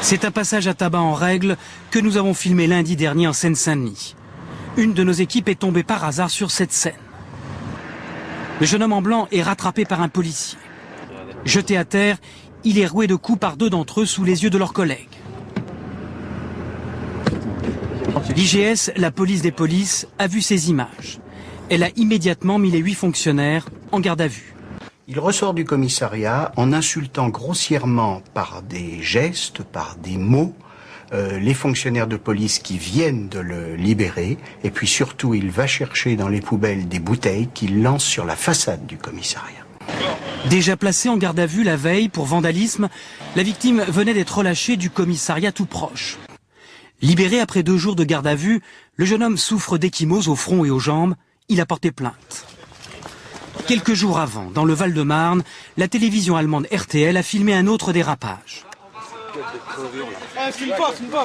C'est un passage à tabac en règle que nous avons filmé lundi dernier en Seine-Saint-Denis. Une de nos équipes est tombée par hasard sur cette scène. Le jeune homme en blanc est rattrapé par un policier. Jeté à terre, il est roué de coups par deux d'entre eux sous les yeux de leurs collègues. L'IGS, la police des polices, a vu ces images. Elle a immédiatement mis les 8 fonctionnaires en garde à vue. Il ressort du commissariat en insultant grossièrement par des gestes, par des mots, les fonctionnaires de police qui viennent de le libérer. Et puis surtout, il va chercher dans les poubelles des bouteilles qu'il lance sur la façade du commissariat. Déjà placé en garde à vue la veille pour vandalisme, la victime venait d'être relâchée du commissariat tout proche. Libéré après 2 jours de garde à vue, le jeune homme souffre d'ecchymose au front et aux jambes. Il a porté plainte. Quelques jours avant, dans le Val-de-Marne, la télévision allemande RTL a filmé un autre dérapage.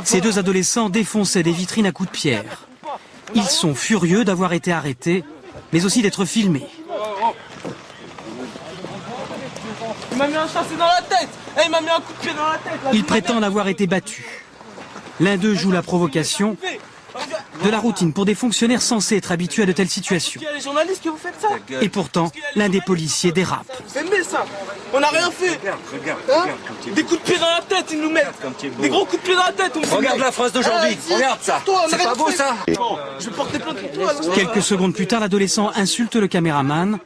Ces 2 adolescents défonçaient des vitrines à coups de pierre. Ils sont furieux d'avoir été arrêtés, mais aussi d'être filmés. Il m'a mis un chassé dans la tête. Il m'a mis un coup de pied dans la tête. Ils prétendent avoir été battus. L'un d'eux joue la provocation, de la routine pour des fonctionnaires censés être habitués à de telles situations. Il y a les journalistes que vous faites ça. Et pourtant, l'un des policiers dérape. Vous aimez ça? On n'a rien fait. Regarde, Des coups de pied dans la tête, ils nous mettent. Des gros coups de pied dans la tête. Regarde la phrase d'aujourd'hui. Regarde ça. C'est pas beau ça? Je vais porter plainte contre toi. Quelques secondes plus tard, l'adolescent insulte le caméraman.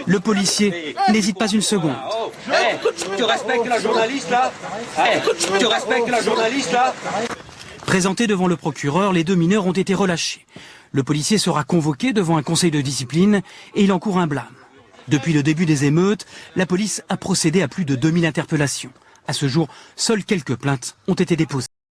Le policier n'hésite pas une seconde. Tu respectes la journaliste là? Tu respectes la journaliste là? Présentés devant le procureur, les 2 mineurs ont été relâchés. Le policier sera convoqué devant un conseil de discipline et il encourt un blâme. Depuis le début des émeutes, la police a procédé à plus de 2000 interpellations. À ce jour, seules quelques plaintes ont été déposées.